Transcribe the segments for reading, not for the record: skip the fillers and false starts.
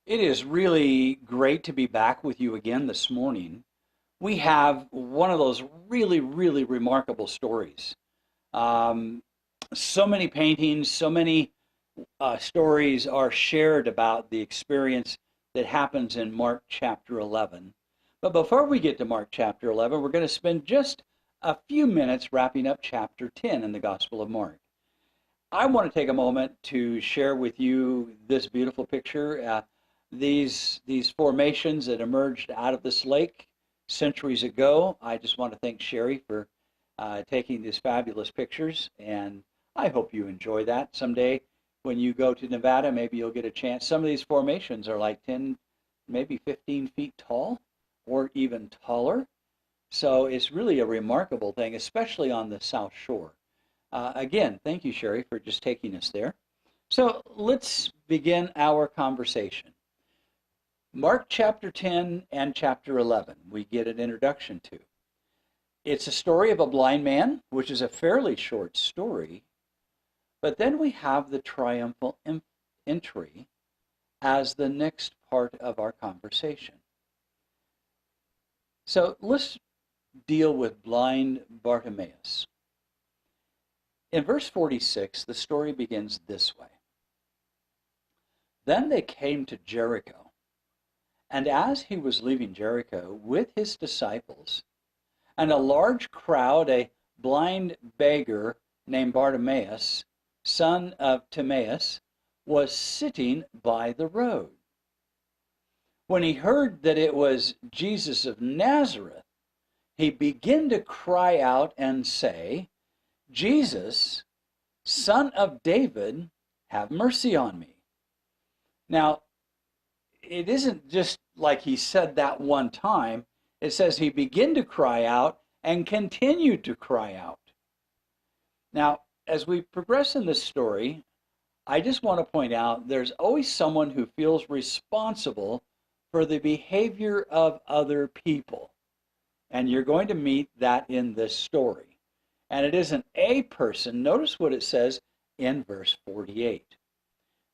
It is really great to be back with you again this morning. We have one of those really remarkable stories. Um, so many paintings, so many stories are shared about the experience that happens in Mark chapter 11. But before we get to Mark chapter 11, we're going to spend just a few minutes wrapping up chapter 10 in the Gospel of Mark. I want to take a moment to share with you this beautiful picture. These formations that emerged out of this lake centuries ago. I just want to thank Sherry for taking these fabulous pictures, and I hope you enjoy that someday. When you go to Nevada, maybe you'll get a chance. Some of these formations are like 10, maybe 15 feet tall, or even taller. So it's really a remarkable thing, especially on the South Shore. Again, thank you, Sherry, for just taking us there. So let's begin our conversation. Mark chapter 10 and chapter 11, we get an introduction to. It's a story of a blind man, which is a fairly short story, but then we have the triumphal entry as the next part of our conversation. So let's deal with blind Bartimaeus. In verse 46, the story begins this way. Then they came to Jericho, and as he was leaving Jericho with his disciples, and a large crowd, a blind beggar named Bartimaeus, son of Timaeus, was sitting by the road. When he heard that it was Jesus of Nazareth, he began to cry out and say, Jesus, son of David, have mercy on me. Now, it isn't just like he said that one time. It says he began to cry out and continued to cry out. Now, as we progress in this story, I just want to point out there's always someone who feels responsible for the behavior of other people. And you're going to meet that in this story. And it isn't a person. Notice what it says in verse 48.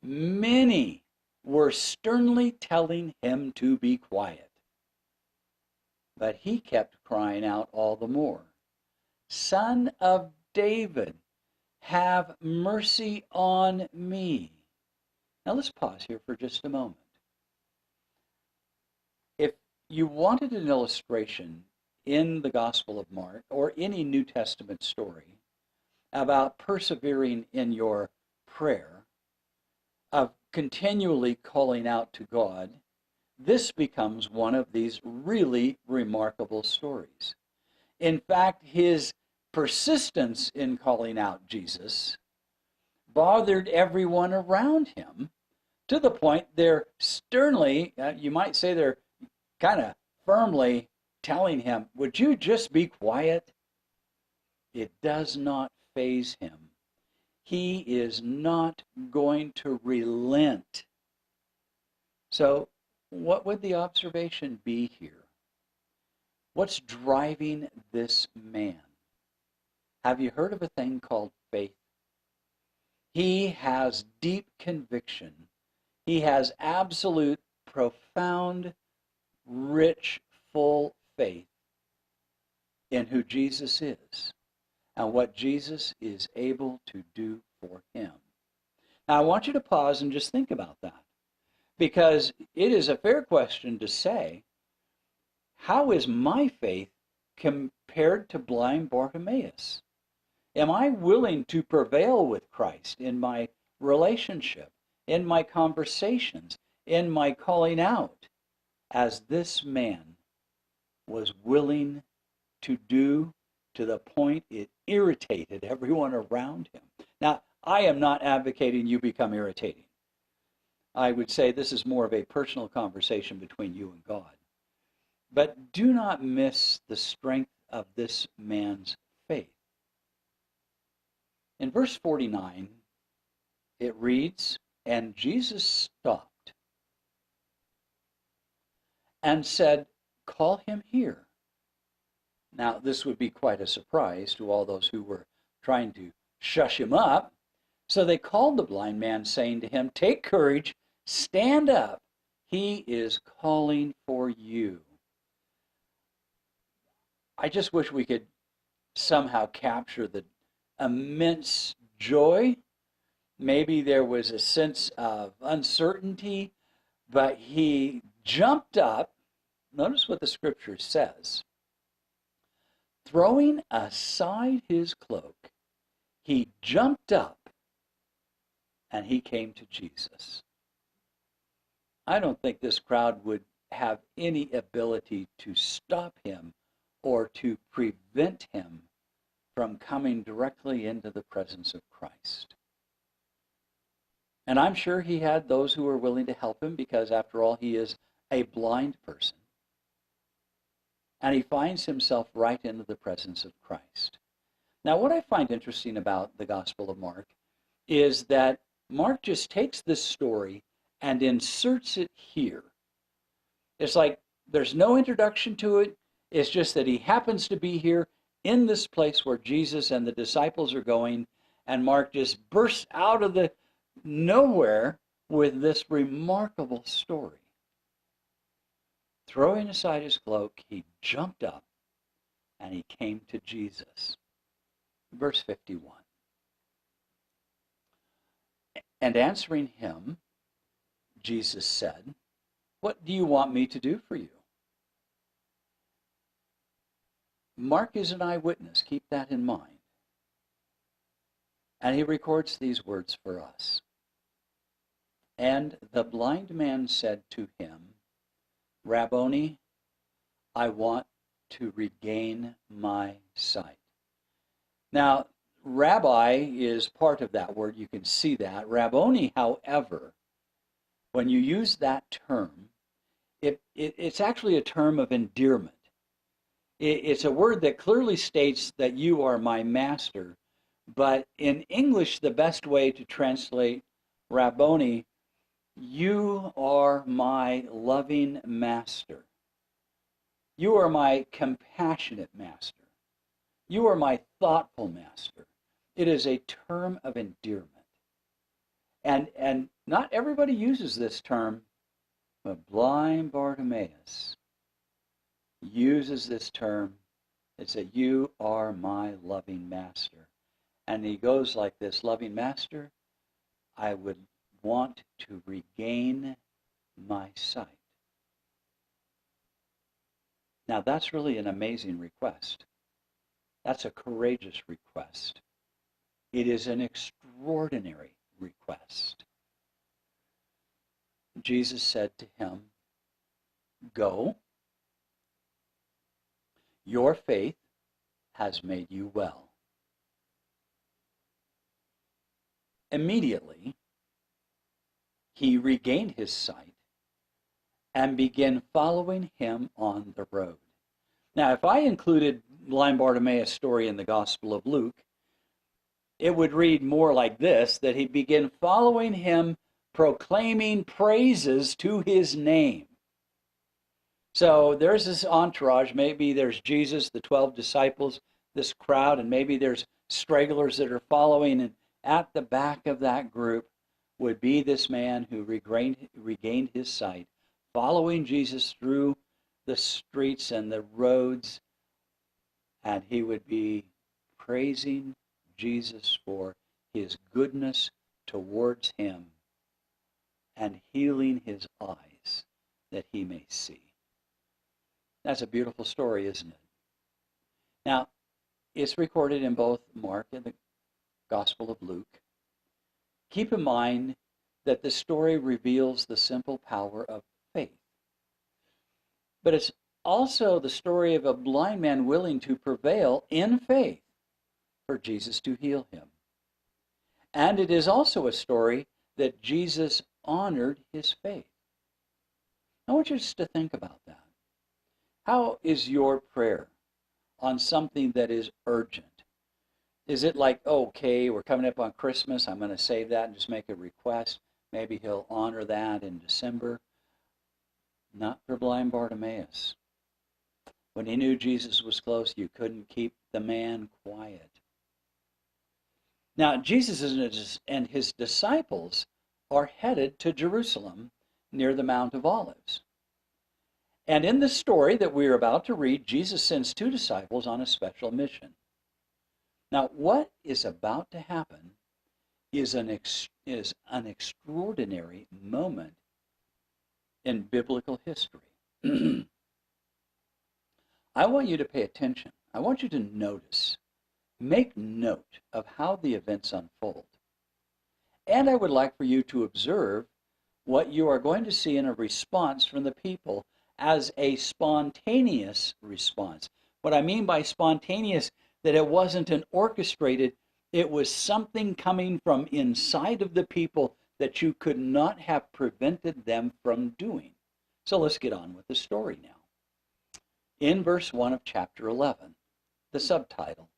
Many were sternly telling him to be quiet. But he kept crying out all the more, Son of David, have mercy on me. Now let's pause here for just a moment. If you wanted an illustration in the Gospel of Mark or any New Testament story about persevering in your prayer, of continually calling out to God, this becomes one of these really remarkable stories. In fact, his persistence in calling out Jesus bothered everyone around him to the point they're sternly, you might say they're kind of firmly telling him, would you just be quiet? It does not faze him. He is not going to relent. So what would the observation be here? What's driving this man? Have you heard of a thing called faith? He has deep conviction. He has absolute, profound, rich, full faith in who Jesus is and what Jesus is able to do for him. Now, I want you to pause and just think about that, because it is a fair question to say, how is my faith compared to blind Bartimaeus? Am I willing to prevail with Christ in my relationship, in my conversations, in my calling out, as this man was willing to do, to the point it irritated everyone around him? Now, I am not advocating you become irritating. I would say this is more of a personal conversation between you and God. But do not miss the strength of this man's faith. In verse 49, it reads, and Jesus stopped and said, call him here. Now, this would be quite a surprise to all those who were trying to shush him up. So they called the blind man, saying to him, take courage, stand up. He is calling for you. I just wish we could somehow capture the immense joy. Maybe there was a sense of uncertainty, but he jumped up. Notice what the scripture says. Throwing aside his cloak, he jumped up and he came to Jesus. I don't think this crowd would have any ability to stop him or to prevent him from coming directly into the presence of Christ. And I'm sure he had those who were willing to help him because, after all, he is a blind person. And he finds himself right into the presence of Christ. Now, what I find interesting about the Gospel of Mark is that Mark just takes this story and inserts it here. It's like there's no introduction to it. It's just that he happens to be here in this place where Jesus and the disciples are going, and Mark just bursts out of the nowhere with this remarkable story. Throwing aside his cloak, he jumped up and he came to Jesus. Verse 51. And answering him, Jesus said, "What do you want me to do for you?" Mark is an eyewitness. Keep that in mind. And he records these words for us. And the blind man said to him, "Rabboni, I want to regain my sight." Now, rabbi is part of that word. You can see that. Rabboni, however, when you use that term, it's actually a term of endearment. It's a word that clearly states that you are my master. But in English, the best way to translate Rabboni, you are my loving master. You are my compassionate master. You are my thoughtful master. It is a term of endearment. And not everybody uses this term, but blind Bartimaeus uses this term. It's that you are my loving master. And he goes like this, "Loving master, I would want to regain my sight." Now that's really an amazing request. That's a courageous request. It is an extraordinary request. Jesus said to him, "Go, your faith has made you well." Immediately, he regained his sight and began following him on the road. Now, if I included blind Bartimaeus' story in the Gospel of Luke, it would read more like this, that he began following him, proclaiming praises to his name. So there's this entourage. Maybe there's Jesus, the 12 disciples, this crowd, and maybe there's stragglers that are following, and at the back of that group would be this man who regained his sight, following Jesus through the streets and the roads, and he would be praising Jesus for his goodness towards him and healing his eyes that he may see. That's a beautiful story, isn't it? Now, it's recorded in both Mark and the Gospel of Luke. Keep in mind that the story reveals the simple power of faith. But it's also the story of a blind man willing to prevail in faith for Jesus to heal him. And it is also a story that Jesus honored his faith. I want you just to think about that. How is your prayer on something that is urgent? Is it like, okay, we're coming up on Christmas, I'm going to save that and just make a request. Maybe he'll honor that in December. Not for blind Bartimaeus. When he knew Jesus was close, you couldn't keep the man quiet. Now, Jesus and his disciples are headed to Jerusalem near the Mount of Olives. And in the story that we are about to read, Jesus sends two disciples on a special mission. Now, what is about to happen is an extraordinary moment in biblical history. I want you to pay attention. I want you to notice. Make note of how the events unfold. And I would like for you to observe what you are going to see in a response from the people as a spontaneous response. What I mean by spontaneous, that it wasn't an orchestrated, it was something coming from inside of the people that you could not have prevented them from doing. So let's get on with the story now. In verse 1 of chapter 11, the subtitle,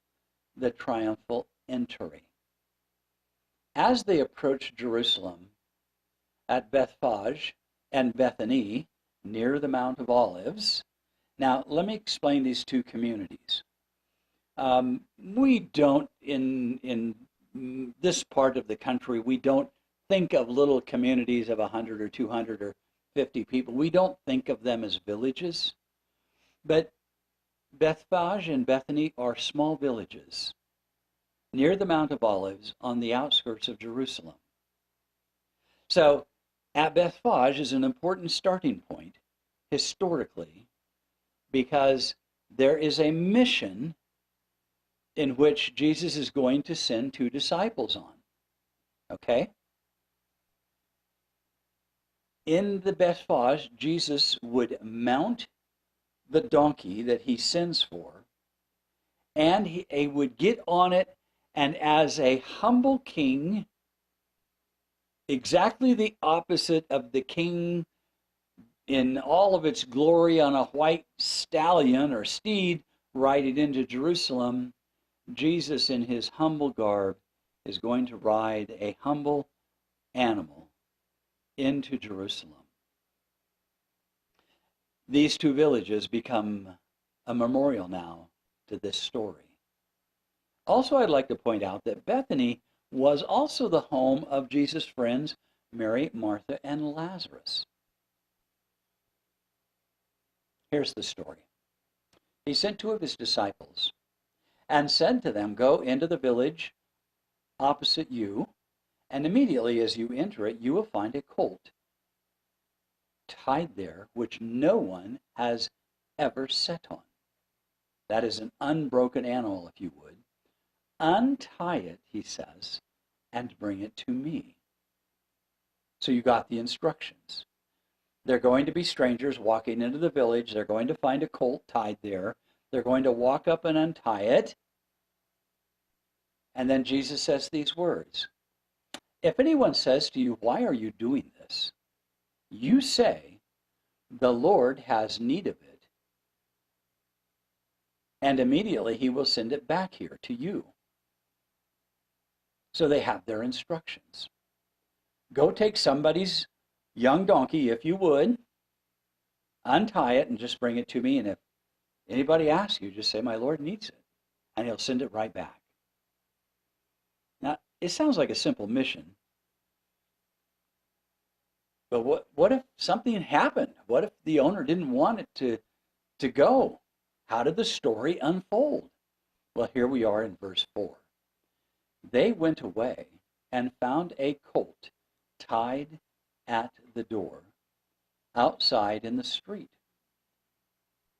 The Triumphal Entry. As they approached Jerusalem at Bethphage and Bethany, near the Mount of Olives. Now, let me explain these two communities. We don't, in this part of the country, we don't think of little communities of 100 or 200 or 50 people. We don't think of them as villages. But Bethphage and Bethany are small villages near the Mount of Olives on the outskirts of Jerusalem. So, at Bethphage is an important starting point historically because there is a mission in which Jesus is going to send two disciples on. Okay? In the Bethphage, Jesus would mount the donkey that he sends for, and he would get on it, and as a humble king, exactly the opposite of the king in all of its glory on a white stallion or steed riding into Jerusalem, Jesus in his humble garb is going to ride a humble animal into Jerusalem. These two villages become a memorial now to this story. Also, I'd like to point out that Bethany was also the home of Jesus' friends, Mary, Martha, and Lazarus. Here's the story. He sent two of his disciples and said to them, "Go into the village opposite you, and immediately as you enter it, you will find a colt tied there, which no one has ever sat on." That is an unbroken animal, if you would. "Untie it," he says, "and bring it to me." So you got the instructions. They're going to be strangers walking into the village. They're going to find a colt tied there. They're going to walk up and untie it. And then Jesus says these words. "If anyone says to you, 'Why are you doing this?' you say, 'The Lord has need of it,' and immediately he will send it back here to you." So they have their instructions. Go take somebody's young donkey, if you would, untie it and just bring it to me. And if anybody asks you, just say, "My Lord needs it," and he'll send it right back. Now, it sounds like a simple mission. But what if something happened? What if the owner didn't want it to go? How did the story unfold? Well, here we are in verse 4. They went away and found a colt tied at the door, outside in the street.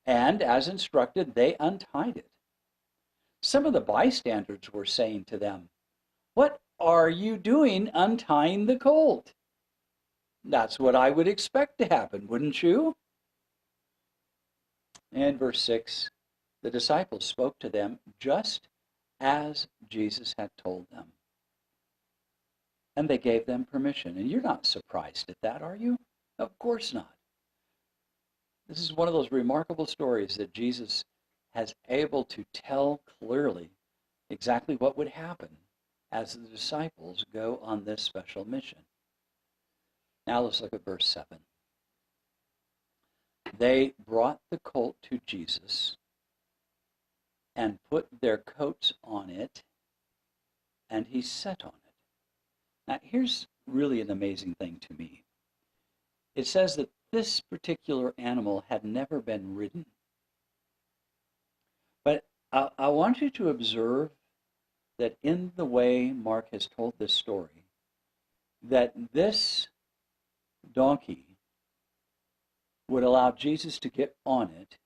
And as instructed, they untied it. Some of the bystanders were saying to them, "What are you doing untying the colt?" That's what I would expect to happen, wouldn't you? And verse 6, the disciples spoke to them just as Jesus had told them. And they gave them permission. And you're not surprised at that, are you? Of course not. This is one of those remarkable stories that Jesus has able to tell clearly exactly what would happen as the disciples go on this special mission. Now let's look at verse 7. They brought the colt to Jesus and put their coats on it, and he sat on it. Now here's really an amazing thing to me. it says that this particular animal had never been ridden. But I want you to observe that in the way Mark has told this story, that this donkey would allow Jesus to get on it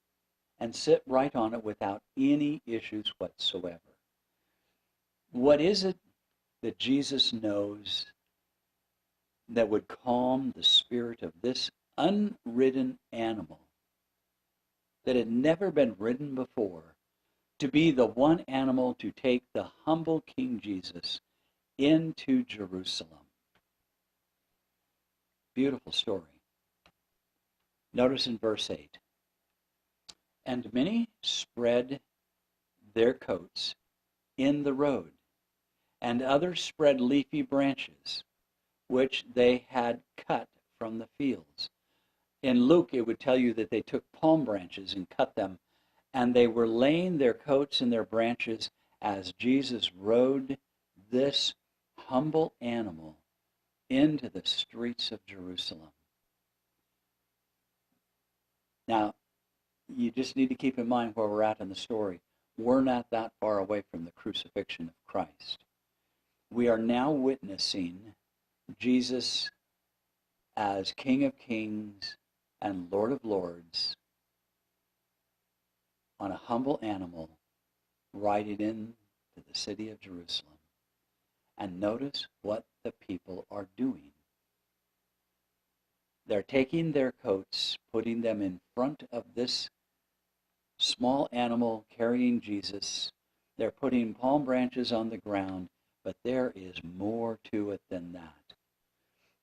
and sit right on it without any issues whatsoever. What is it that Jesus knows that would calm the spirit of this unridden animal that had never been ridden before, to be the one animal to take the humble King Jesus into Jerusalem? Beautiful story. Notice in verse 8, and many spread their coats in the road, and others spread leafy branches, which they had cut from the fields. In Luke, it would tell you that they took palm branches and cut them, and they were laying their coats and their branches as Jesus rode this humble animal into the streets of Jerusalem. Now, you just need to keep in mind where we're at in the story. We're not that far away from the crucifixion of Christ. We are now witnessing Jesus as King of Kings and Lord of Lords on a humble animal riding into the city of Jerusalem. And notice what the people are doing. They're taking their coats, putting them in front of this small animal carrying Jesus. They're putting palm branches on the ground, but there is more to it than that.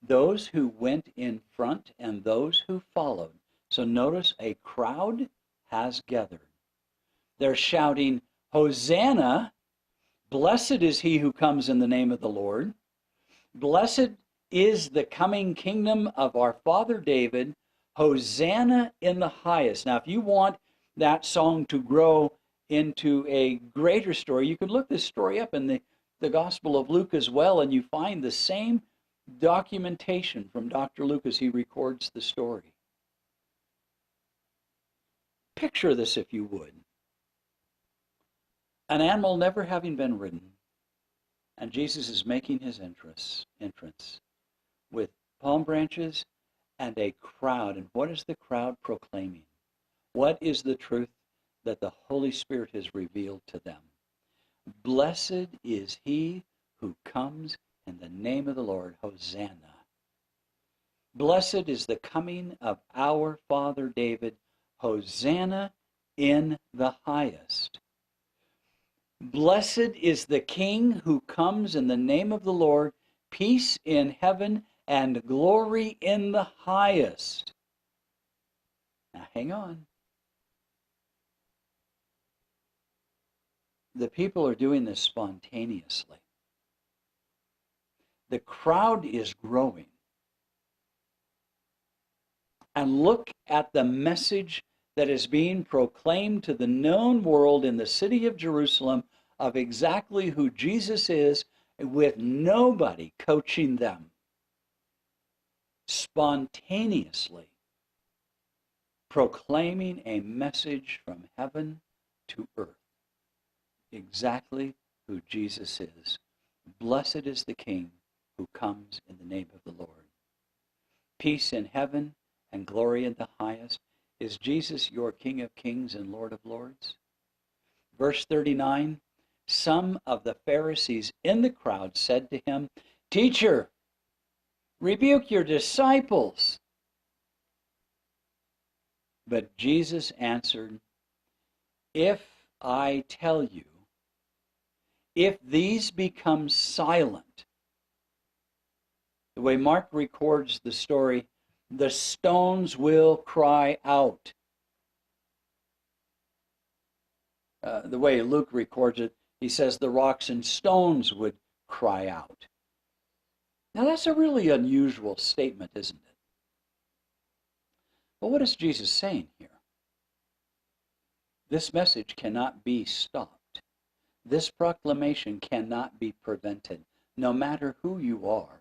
Those who went in front and those who followed. So notice a crowd has gathered. They're shouting, Hosanna, blessed is he who comes in the name of the Lord. Blessed is the coming kingdom of our father David. Hosanna in the highest. Now, if you want that song to grow into a greater story, you could look this story up in the Gospel of Luke as well, and you find the same documentation from Dr. Luke as he records the story. Picture this, if you would. An animal never having been ridden, and Jesus is making his entrance with palm branches and a crowd. And what is the crowd proclaiming? What is the truth that the Holy Spirit has revealed to them? Blessed is he who comes in the name of the Lord. Hosanna. Blessed is the coming of our father David. Hosanna in the highest. Blessed is the King who comes in the name of the Lord. Peace in heaven and glory in the highest. Now hang on. The people are doing this spontaneously. The crowd is growing. And look at the message that is being proclaimed to the known world in the city of Jerusalem of exactly who Jesus is, with nobody coaching them. Spontaneously proclaiming a message from heaven to earth. Exactly who Jesus is. Blessed is the King who comes in the name of the Lord. Peace in heaven and glory in the highest. Is Jesus your King of Kings and Lord of Lords? Verse 39, some of the Pharisees in the crowd said to him, Teacher, rebuke your disciples. But Jesus answered, if I tell you, if these become silent, the way Mark records the story, the stones will cry out. The way Luke records it, he says the rocks and stones would cry out. Now that's a really unusual statement, isn't it? But what is Jesus saying here? This message cannot be stopped. This proclamation cannot be prevented, no matter who you are,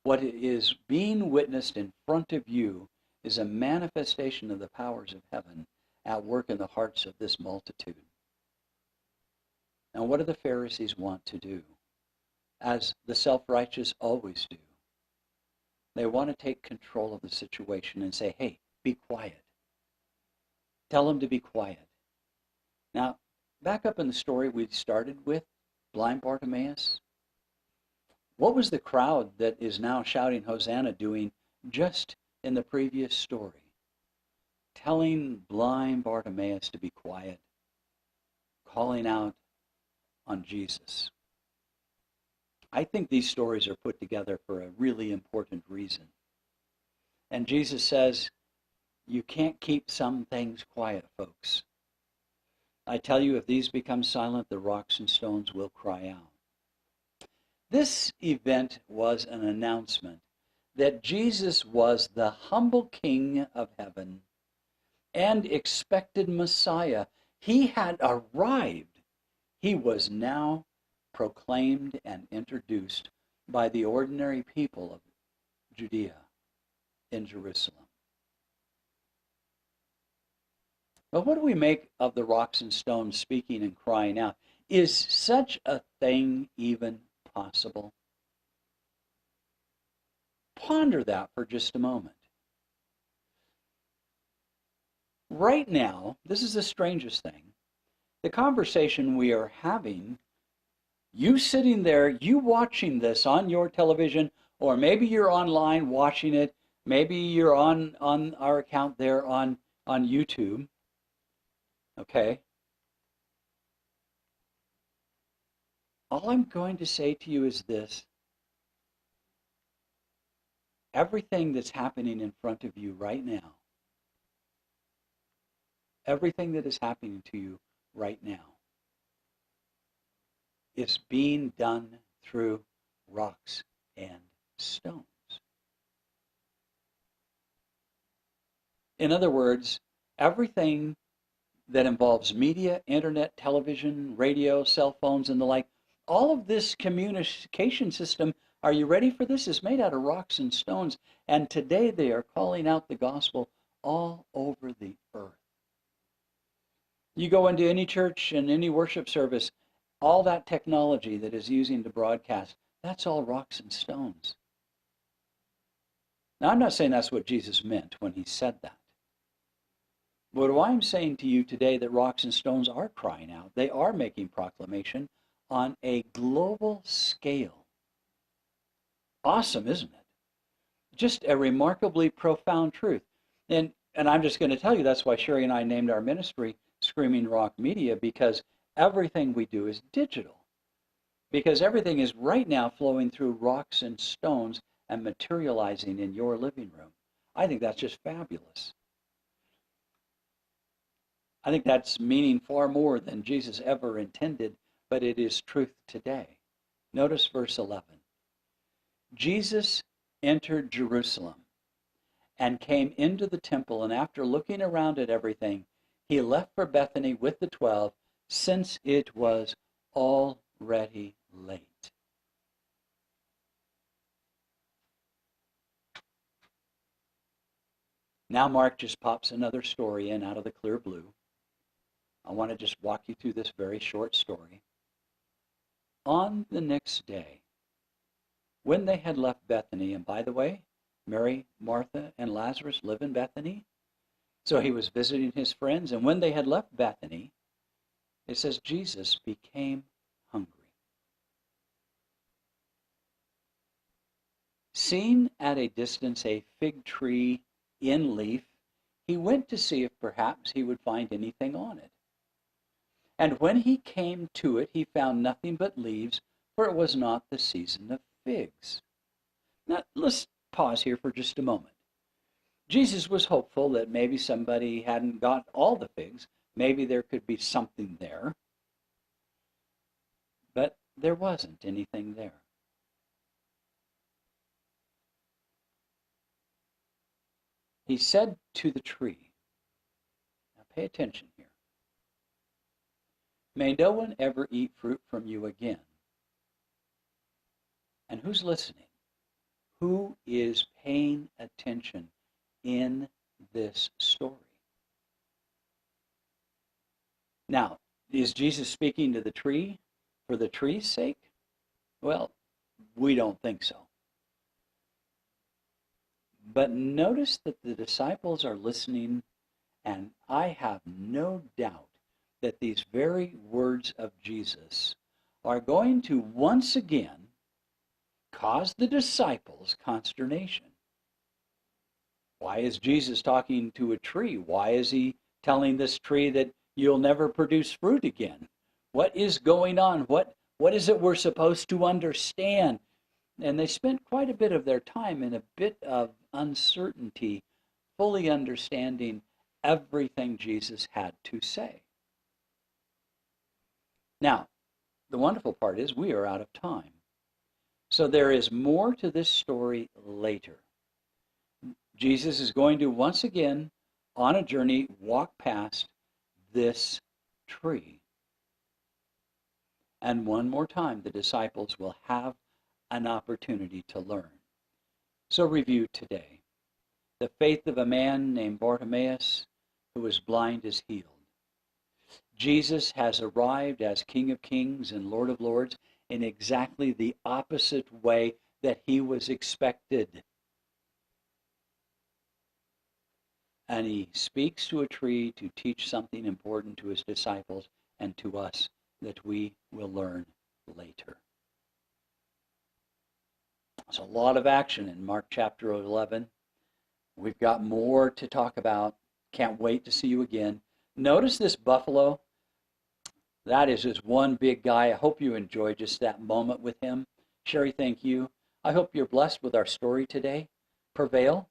What is being witnessed in front of you is a manifestation of the powers of heaven at work in the hearts of this multitude. Now, what do the Pharisees want to do? As the self-righteous always do. They want to take control of the situation and say, hey, be quiet. Tell them to be quiet. Now, back up in the story we started with, blind Bartimaeus. What was the crowd that is now shouting Hosanna doing just in the previous story? Telling blind Bartimaeus to be quiet, calling out on Jesus. I think these stories are put together for a really important reason. And Jesus says, you can't keep some things quiet, folks. I tell you, if these become silent, the rocks and stones will cry out. This event was an announcement that Jesus was the humble King of heaven and expected Messiah. He had arrived. He was now proclaimed and introduced by the ordinary people of Judea in Jerusalem. But what do we make of the rocks and stones speaking and crying out? Is such a thing even possible? Ponder that for just a moment. Right now, this is the strangest thing. The conversation we are having, you sitting there, you watching this on your television, or maybe you're online watching it, maybe you're on our account there on YouTube, okay? All I'm going to say to you is this. Everything that's happening in front of you right now, everything that is happening to you right now is being done through rocks and stones. In other words, everything that involves media, internet, television, radio, cell phones, and the like, all of this communication system, are you ready for this? Is made out of rocks and stones. And today they are calling out the gospel all over the earth. You go into any church and any worship service, all that technology that is using to broadcast, that's all rocks and stones. Now, I'm not saying that's what Jesus meant when he said that. But what I'm saying to you today, that rocks and stones are crying out. They are making proclamation on a global scale. Awesome, isn't it? Just a remarkably profound truth. And I'm just going to tell you, that's why Sherry and I named our ministry Screaming Rock Media, because everything we do is digital. Because everything is right now flowing through rocks and stones and materializing in your living room. I think that's just fabulous. I think that's meaning far more than Jesus ever intended, but it is truth today. Notice verse 11. Jesus entered Jerusalem and came into the temple, and after looking around at everything, he left for Bethany with the 12, since it was already late. Now Mark just pops another story in out of the clear blue. I want to just walk you through this very short story. On the next day, when they had left Bethany, and by the way, Mary, Martha, and Lazarus live in Bethany, so he was visiting his friends, and when they had left Bethany, it says Jesus became hungry. Seeing at a distance a fig tree in leaf, he went to see if perhaps he would find anything on it. And when he came to it, he found nothing but leaves, for it was not the season of figs. Now, let's pause here for just a moment. Jesus was hopeful that maybe somebody hadn't got all the figs. Maybe there could be something there. But there wasn't anything there. He said to the tree, now pay attention here, may no one ever eat fruit from you again. And who's listening? Who is paying attention in this story? Now, is Jesus speaking to the tree for the tree's sake? Well, we don't think so. But notice that the disciples are listening, and I have no doubt that these very words of Jesus are going to once again cause the disciples consternation. Why is Jesus talking to a tree? Why is he telling this tree that you'll never produce fruit again? What is going on? What is it we're supposed to understand? And they spent quite a bit of their time in a bit of uncertainty, fully understanding everything Jesus had to say. Now, the wonderful part is we are out of time. So there is more to this story later. Jesus is going to once again, on a journey, walk past this tree. And one more time, the disciples will have an opportunity to learn. So review today. The faith of a man named Bartimaeus, who was blind, is healed. Jesus has arrived as King of Kings and Lord of Lords in exactly the opposite way that he was expected. And he speaks to a tree to teach something important to his disciples and to us that we will learn later. There's a lot of action in Mark chapter 11. We've got more to talk about. Can't wait to see you again. Notice this buffalo. That is just one big guy. I hope you enjoyed just that moment with him. Sherry, thank you. I hope you're blessed with our story today. Prevail.